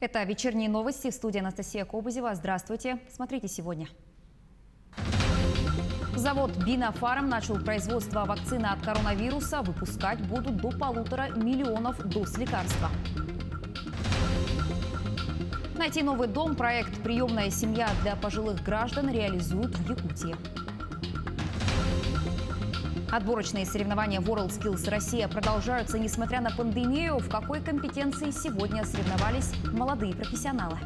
Это вечерние новости. В студии Анастасия Кобызева. Здравствуйте. Смотрите сегодня. Завод Бинофарм начал производство вакцины от коронавируса. Выпускать будут до 1,5 миллиона доз лекарства. Найти новый дом. Проект «Приемная семья для пожилых граждан» реализуют в Якутии. Отборочные соревнования WorldSkills Россия продолжаются, несмотря на пандемию. В какой компетенции сегодня соревновались молодые профессионалы?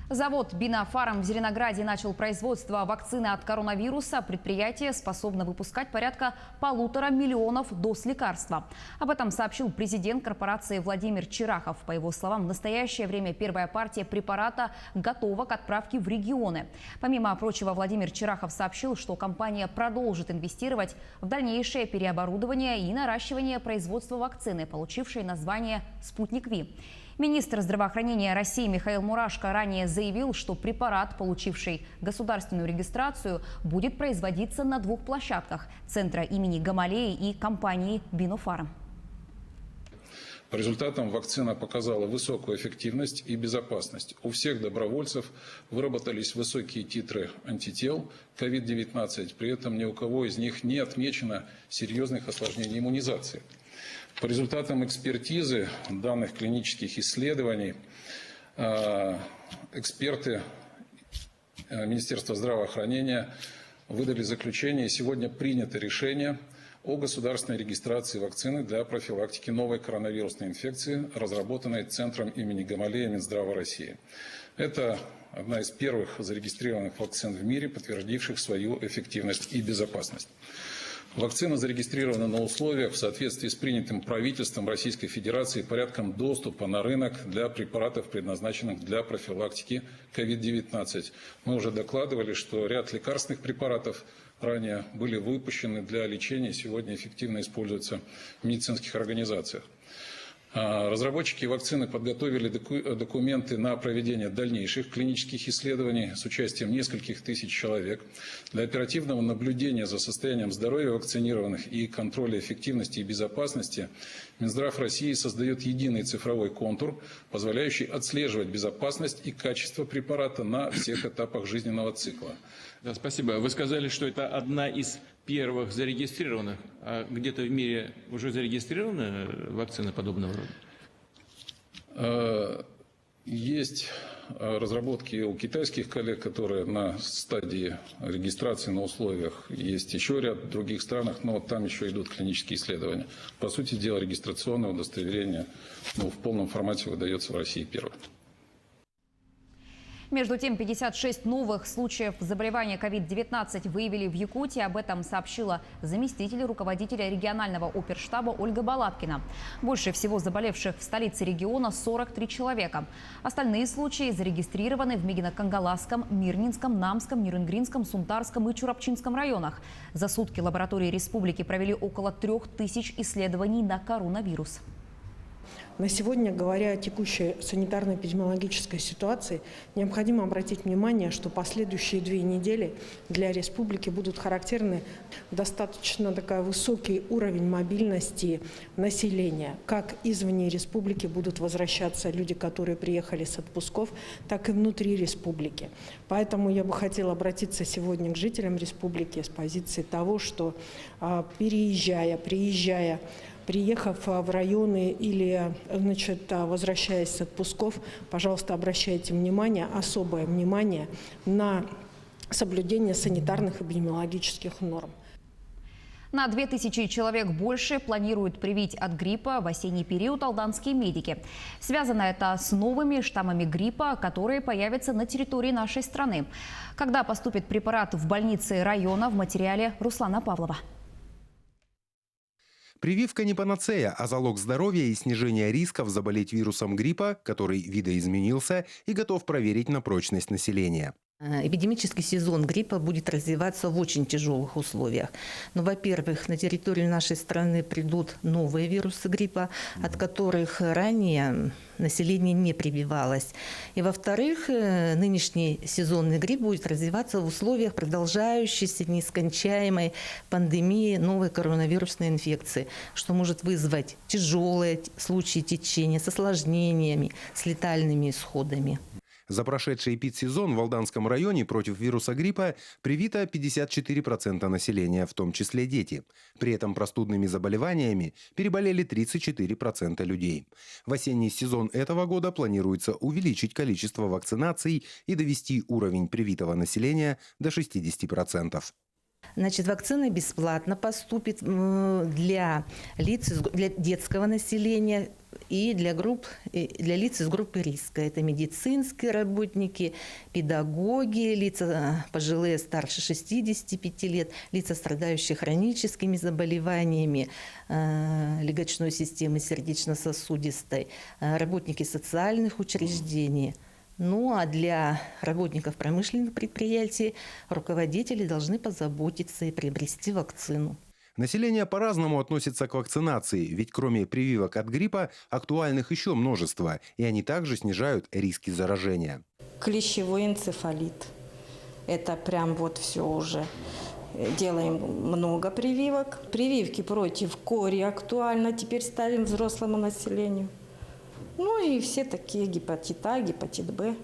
Завод Бинофарм в Зеленограде начал производство вакцины от коронавируса. Предприятие способно выпускать порядка 1,5 миллиона доз лекарства. Об этом сообщил президент корпорации Владимир Чирахов. По его словам, в настоящее время первая партия препарата готова к отправке в регионы. Помимо прочего, Владимир Чирахов сообщил, что компания продолжит инвестировать в дальнейшее переоборудование и наращивание производства вакцины, получившей название «Спутник Ви». Министр здравоохранения России Михаил Мурашко ранее заявил, что препарат, получивший государственную регистрацию, будет производиться на 2 площадках – центра имени Гамалеи и компании Бинофарм. По результатам вакцина показала высокую эффективность и безопасность. У всех добровольцев выработались высокие титры антител COVID-19, при этом ни у кого из них не отмечено серьезных осложнений иммунизации. По результатам экспертизы данных клинических исследований эксперты Министерства здравоохранения выдали заключение, и сегодня принято решение о государственной регистрации вакцины для профилактики новой коронавирусной инфекции, разработанной Центром имени Гамалеи Минздрава России. Это одна из первых зарегистрированных вакцин в мире, подтвердивших свою эффективность и безопасность. Вакцина зарегистрирована на условиях в соответствии с принятым правительством Российской Федерации порядком доступа на рынок для препаратов, предназначенных для профилактики COVID-19. Мы уже докладывали, что ряд лекарственных препаратов ранее были выпущены для лечения, сегодня эффективно используются в медицинских организациях. Разработчики вакцины подготовили документы на проведение дальнейших клинических исследований с участием нескольких тысяч человек. Для оперативного наблюдения за состоянием здоровья вакцинированных и контроля эффективности и безопасности Минздрав России создает единый цифровой контур, позволяющий отслеживать безопасность и качество препарата на всех этапах жизненного цикла. Да, спасибо. Вы сказали, что это одна из первых зарегистрированных. А где-то в мире уже зарегистрированы вакцины подобного рода? Есть разработки у китайских коллег, которые на стадии регистрации на условиях. Есть еще ряд других странах, но там еще идут клинические исследования. По сути дела, регистрационное удостоверение в полном формате выдается в России первым. Между тем, 56 новых случаев заболевания COVID-19 выявили в Якутии. Об этом сообщила заместитель руководителя регионального оперштаба Ольга Балабкина. Больше всего заболевших в столице региона 43 человека. Остальные случаи зарегистрированы в Мегино-Кангаласском, Мирнинском, Намском, Нерюнгринском, Сунтарском и Чурапчинском районах. За сутки лаборатории республики провели около 3000 исследований на коронавирус. На сегодня, говоря о текущей санитарно-эпидемиологической ситуации, необходимо обратить внимание, что последующие 2 недели для республики будут характерны достаточно высокий уровень мобильности населения. Как извне республики будут возвращаться люди, которые приехали с отпусков, так и внутри республики. Поэтому я бы хотела обратиться сегодня к жителям республики с позиции того, что приехав в районы или возвращаясь с отпусков, пожалуйста, обращайте особое внимание на соблюдение санитарных и эпидемиологических норм. На 2000 человек больше планируют привить от гриппа в осенний период алданские медики. Связано это с новыми штаммами гриппа, которые появятся на территории нашей страны. Когда поступит препарат в больницы района, в материале Руслана Павлова. Прививка не панацея, а залог здоровья и снижения рисков заболеть вирусом гриппа, который видоизменился и готов проверить на прочность населения. Эпидемический сезон гриппа будет развиваться в очень тяжелых условиях. Но, во-первых, на территорию нашей страны придут новые вирусы гриппа, от которых ранее население не прививалось. И, во-вторых, нынешний сезонный грипп будет развиваться в условиях продолжающейся нескончаемой пандемии новой коронавирусной инфекции, что может вызвать тяжелые случаи течения с осложнениями, с летальными исходами. За прошедший эпидсезон в Алданском районе против вируса гриппа привито 54% населения, в том числе дети. При этом простудными заболеваниями переболели 34% людей. В осенний сезон этого года планируется увеличить количество вакцинаций и довести уровень привитого населения до 60%. Значит, вакцина бесплатно поступит для детского населения и для лиц из группы риска. Это медицинские работники, педагоги, лица пожилые старше 65 лет, лица, страдающие хроническими заболеваниями легочной системы, сердечно-сосудистой, работники социальных учреждений. Ну а для работников промышленных предприятий руководители должны позаботиться и приобрести вакцину. Население по-разному относится к вакцинации, ведь кроме прививок от гриппа актуальных еще множество, и они также снижают риски заражения. Клещевой энцефалит. Это прям вот все уже. Делаем много прививок. Прививки против кори актуально теперь ставим взрослому населению. Ну и все такие гепатит А, гепатит Б.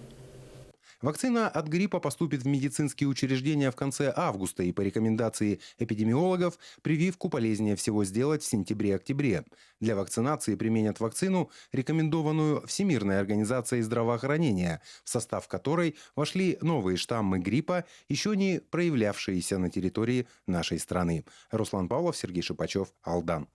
Вакцина от гриппа поступит в медицинские учреждения в конце августа, и по рекомендации эпидемиологов прививку полезнее всего сделать в сентябре-октябре. Для вакцинации применят вакцину, рекомендованную Всемирной организацией здравоохранения, в состав которой вошли новые штаммы гриппа, еще не проявлявшиеся на территории нашей страны. Руслан Павлов, Сергей Шипачев, Алдан.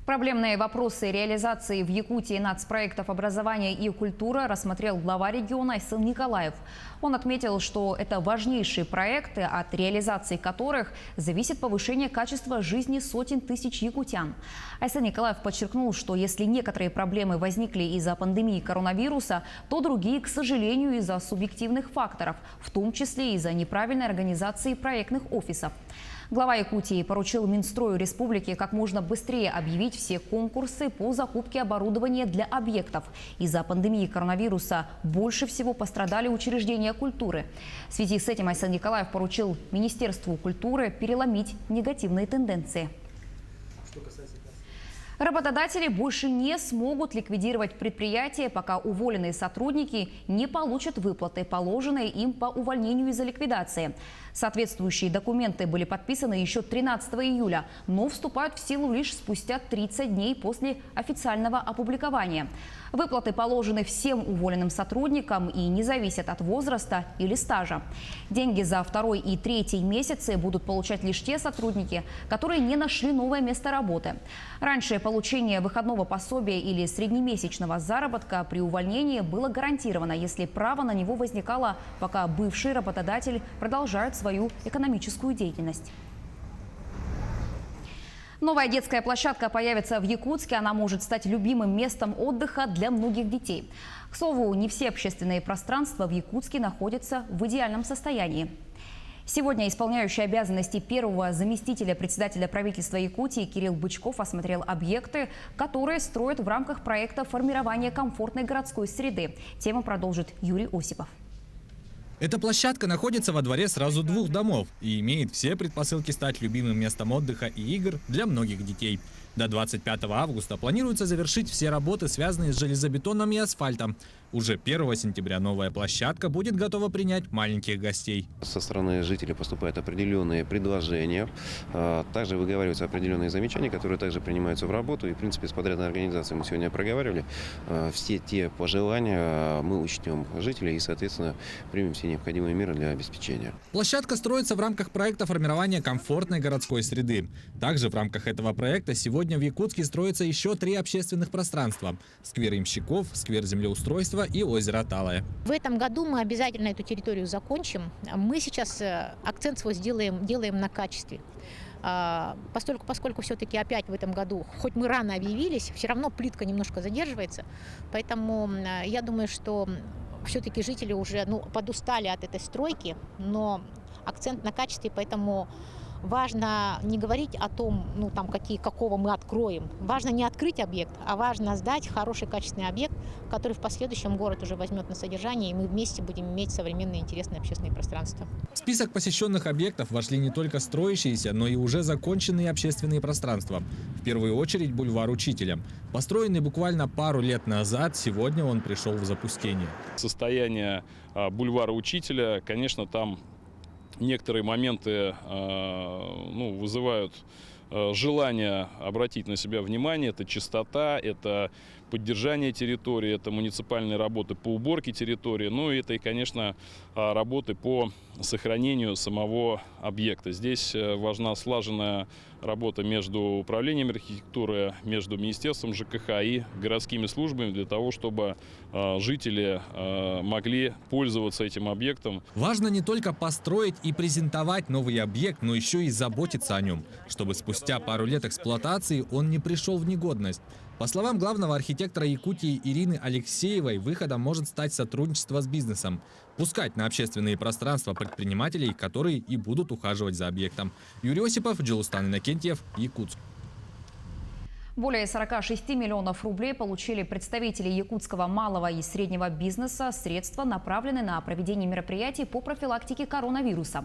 Проблемные вопросы реализации в Якутии нацпроектов образования и культура рассмотрел глава региона Айсен Николаев. Он отметил, что это важнейшие проекты, от реализации которых зависит повышение качества жизни сотен тысяч якутян. Айсен Николаев подчеркнул, что если некоторые проблемы возникли из-за пандемии коронавируса, то другие, к сожалению, из-за субъективных факторов, в том числе из-за неправильной организации проектных офисов. Глава Якутии поручил Минстрою республики как можно быстрее объявить все конкурсы по закупке оборудования для объектов. Из-за пандемии коронавируса больше всего пострадали учреждения культуры. В связи с этим Айсен Николаев поручил Министерству культуры переломить негативные тенденции. Работодатели больше не смогут ликвидировать предприятия, пока уволенные сотрудники не получат выплаты, положенные им по увольнению из-за ликвидации. Соответствующие документы были подписаны еще 13 июля, но вступают в силу лишь спустя 30 дней после официального опубликования. Выплаты положены всем уволенным сотрудникам и не зависят от возраста или стажа. Деньги за второй и третий месяцы будут получать лишь те сотрудники, которые не нашли новое место работы. Раньше получение выходного пособия или среднемесячного заработка при увольнении было гарантировано, если право на него возникало, пока бывший работодатель продолжает свою экономическую деятельность. Новая детская площадка появится в Якутске. Она может стать любимым местом отдыха для многих детей. К слову, не все общественные пространства в Якутске находятся в идеальном состоянии. Сегодня исполняющий обязанности первого заместителя председателя правительства Якутии Кирилл Бычков осмотрел объекты, которые строят в рамках проекта формирования комфортной городской среды. Тему продолжит Юрий Осипов. Эта площадка находится во дворе сразу двух домов и имеет все предпосылки стать любимым местом отдыха и игр для многих детей. До 25 августа планируется завершить все работы, связанные с железобетоном и асфальтом. Уже 1 сентября новая площадка будет готова принять маленьких гостей. Со стороны жителей поступают определенные предложения. Также выговариваются определенные замечания, которые также принимаются в работу. И, в принципе, с подрядной организацией мы сегодня проговаривали. Все те пожелания мы учтем жителей и, соответственно, примем все необходимые меры для обеспечения. Площадка строится в рамках проекта формирования комфортной городской среды. Также в рамках этого проекта сегодня в Якутске строится еще 3 общественных пространства: сквер Ямщиков, сквер землеустройства и озеро Талое. В этом году мы обязательно эту территорию закончим. Мы сейчас акцент свой делаем на качестве. Поскольку все-таки опять в этом году, хоть мы рано объявились, все равно плитка немножко задерживается. Поэтому я думаю, что все-таки жители уже подустали от этой стройки, но акцент на качестве, поэтому важно не говорить о том, какого мы откроем. Важно не открыть объект, а важно сдать хороший качественный объект, который в последующем город уже возьмет на содержание, и мы вместе будем иметь современные интересные общественные пространства. В список посещенных объектов вошли не только строящиеся, но и уже законченные общественные пространства. В первую очередь бульвар Учителя. Построенный буквально пару лет назад, сегодня он пришел в запустение. Состояние бульвара Учителя, конечно, там некоторые моменты вызывают желание обратить на себя внимание. Это чистота, это поддержание территории, это муниципальные работы по уборке территории, это и, конечно, работы по сохранению самого объекта. Здесь важна слаженная работа между управлением архитектуры, между Министерством ЖКХ и городскими службами для того, чтобы жители могли пользоваться этим объектом. Важно не только построить и презентовать новый объект, но еще и заботиться о нем, чтобы спустя пару лет эксплуатации он не пришел в негодность. По словам главного архитектора Якутии Ирины Алексеевой, выходом может стать сотрудничество с бизнесом. Пускать на общественные пространства предпринимателей, которые и будут ухаживать за объектом. Юрий Осипов, Джилустан Иннокентьев, Якутск. Более 46 миллионов рублей получили представители якутского малого и среднего бизнеса. Средства направлены на проведение мероприятий по профилактике коронавируса.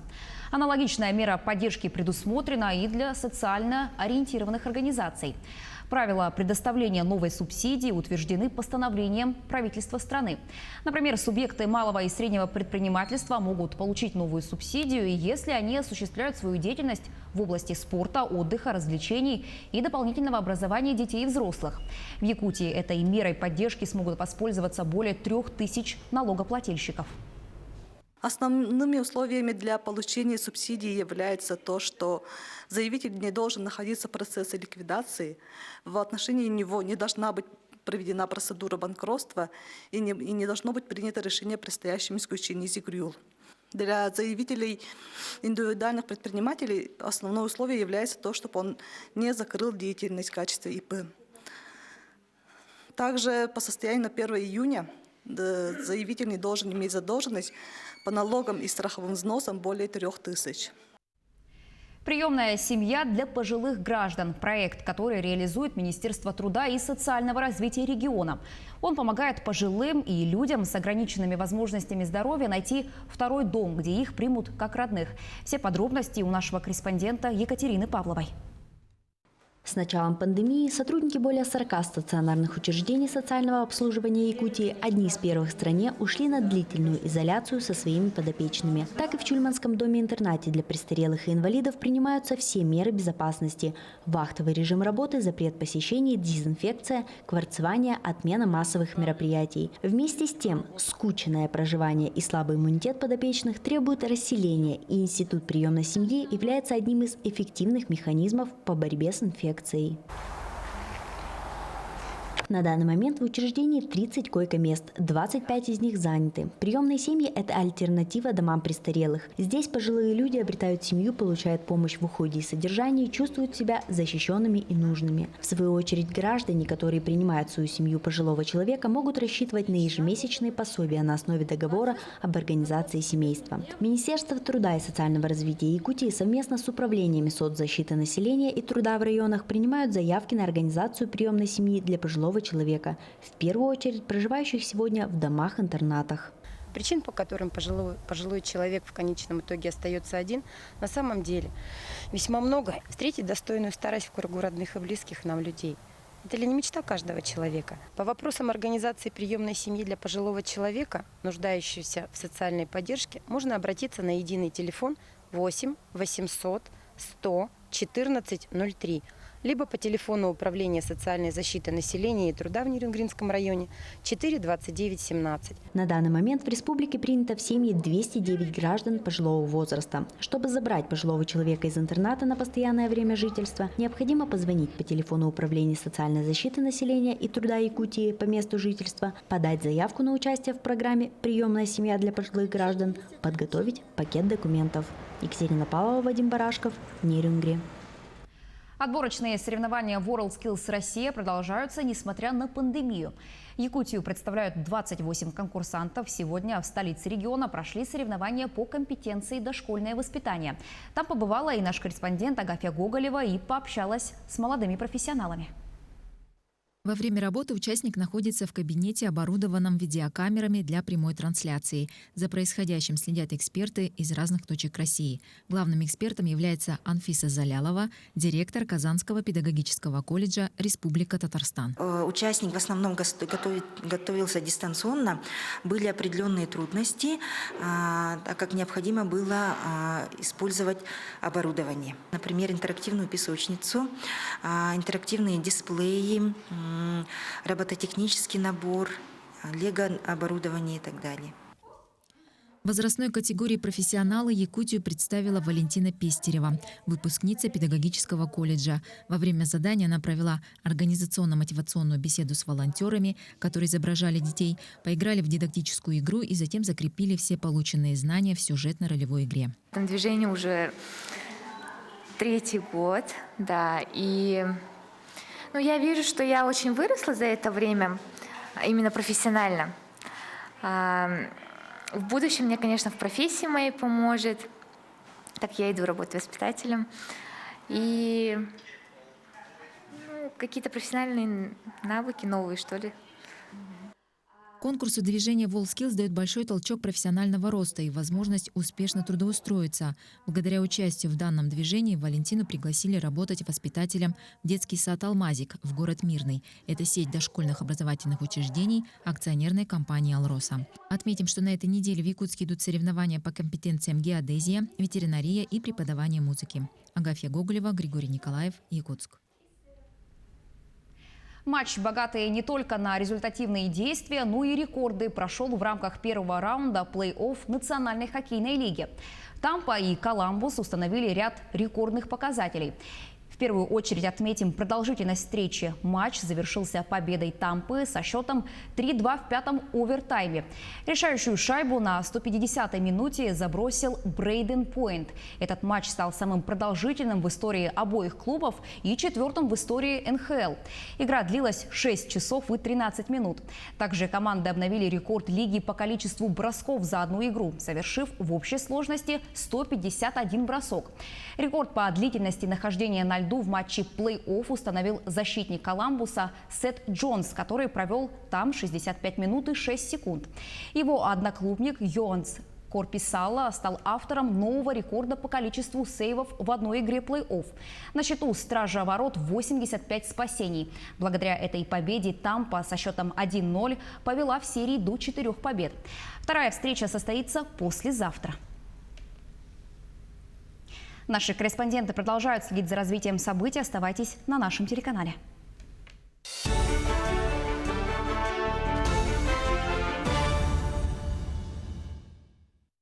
Аналогичная мера поддержки предусмотрена и для социально ориентированных организаций. Правила предоставления новой субсидии утверждены постановлением правительства страны. Например, субъекты малого и среднего предпринимательства могут получить новую субсидию, если они осуществляют свою деятельность в области спорта, отдыха, развлечений и дополнительного образования детей и взрослых. В Якутии этой мерой поддержки смогут воспользоваться более 3000 налогоплательщиков. Основными условиями для получения субсидии является то, что заявитель не должен находиться в процессе ликвидации, в отношении него не должна быть проведена процедура банкротства и не должно быть принято решение о предстоящем исключении из ЕГРЮЛ. Для заявителей индивидуальных предпринимателей основное условие является то, чтобы он не закрыл деятельность в качестве ИП. Также по состоянию на 1 июня заявитель не должен иметь задолженность по налогам и страховым взносам более 3000. Приемная семья для пожилых граждан – проект, который реализует Министерство труда и социального развития региона. Он помогает пожилым и людям с ограниченными возможностями здоровья найти второй дом, где их примут как родных. Все подробности у нашего корреспондента Екатерины Павловой. С началом пандемии сотрудники более 40 стационарных учреждений социального обслуживания Якутии, одни из первых в стране, ушли на длительную изоляцию со своими подопечными. Так и в Чульманском доме-интернате для престарелых и инвалидов принимаются все меры безопасности. Вахтовый режим работы, запрет посещений, дезинфекция, кварцевание, отмена массовых мероприятий. Вместе с тем, скучное проживание и слабый иммунитет подопечных требуют расселения, и институт приемной семьи является одним из эффективных механизмов по борьбе с инфекцией. На данный момент в учреждении 30 койко-мест, 25 из них заняты. Приемные семьи – это альтернатива домам престарелых. Здесь пожилые люди обретают семью, получают помощь в уходе и содержании, чувствуют себя защищенными и нужными. В свою очередь, граждане, которые принимают свою семью пожилого человека, могут рассчитывать на ежемесячные пособия на основе договора об организации семейства. Министерство труда и социального развития Якутии совместно с управлениями соцзащиты населения и труда в районах принимают заявки на организацию приемной семьи для пожилого человека, в первую очередь проживающих сегодня в домах-интернатах. Причин, по которым пожилой человек в конечном итоге остается один, на самом деле весьма много. Встретить достойную старость в кругу родных и близких нам людей. Это ли не мечта каждого человека? По вопросам организации приемной семьи для пожилого человека, нуждающегося в социальной поддержке, можно обратиться на единый телефон 8 800 100 14 03, либо по телефону Управления социальной защиты населения и труда в Нерюнгринском районе 4 29 17. На данный момент в республике принято в семьи 209 граждан пожилого возраста. Чтобы забрать пожилого человека из интерната на постоянное время жительства, необходимо позвонить по телефону Управления социальной защиты населения и труда Якутии по месту жительства, подать заявку на участие в программе «Приемная семья для пожилых граждан», подготовить пакет документов. Екатерина Павлова, Вадим Барашков, Нерюнгри. Отборочные соревнования WorldSkills Россия продолжаются, несмотря на пандемию. Якутию представляют 28 конкурсантов. Сегодня в столице региона прошли соревнования по компетенции дошкольное воспитание. Там побывала и наш корреспондент Агафья Гоголева и пообщалась с молодыми профессионалами. Во время работы участник находится в кабинете, оборудованном видеокамерами для прямой трансляции. За происходящим следят эксперты из разных точек России. Главным экспертом является Анфиса Залялова, директор Казанского педагогического колледжа «Республика Татарстан». Участник в основном готовился дистанционно. Были определенные трудности, так как необходимо было использовать оборудование. Например, интерактивную песочницу, интерактивные дисплеи, робототехнический набор, лего-оборудование и так далее. В возрастной категории профессионалы Якутию представила Валентина Пестерева, выпускница педагогического колледжа. Во время задания она провела организационно-мотивационную беседу с волонтерами, которые изображали детей, поиграли в дидактическую игру и затем закрепили все полученные знания в сюжетно-ролевой игре. Это движение уже 3-й год, да, и я вижу, что я очень выросла за это время, именно профессионально. В будущем мне, конечно, в профессии моей поможет. Так я иду работать воспитателем. И какие-то профессиональные навыки новые, что ли. Конкурсу движения WorldSkills дает большой толчок профессионального роста и возможность успешно трудоустроиться. Благодаря участию в данном движении Валентину пригласили работать воспитателем в детский сад «Алмазик» в город Мирный. Это сеть дошкольных образовательных учреждений акционерной компании «Алроса». Отметим, что на этой неделе в Якутске идут соревнования по компетенциям геодезия, ветеринария и преподавание музыки. Агафья Гоголева, Григорий Николаев, Якутск. Матч, богатый не только на результативные действия, но и рекорды, прошел в рамках первого раунда плей-офф Национальной хоккейной лиги. Тампа и Коламбус установили ряд рекордных показателей. В первую очередь отметим продолжительность встречи. Матч завершился победой Тампы со счетом 3-2 в пятом овертайме. Решающую шайбу на 150-й минуте забросил Брейден Пойнт. Этот матч стал самым продолжительным в истории обоих клубов и 4-м в истории НХЛ. Игра длилась 6 часов и 13 минут. Также команды обновили рекорд лиги по количеству бросков за одну игру, совершив в общей сложности 151 бросок. Рекорд по длительности нахождения на льду в матче плей-офф установил защитник Коламбуса Сет Джонс, который провел там 65 минут и 6 секунд. Его одноклубник Йоанс Корписала стал автором нового рекорда по количеству сейвов в одной игре плей-офф. На счету стража ворот 85 спасений. Благодаря этой победе Тампа со счетом 1-0 повела в серии до 4 побед. Вторая встреча состоится послезавтра. Наши корреспонденты продолжают следить за развитием событий. Оставайтесь на нашем телеканале.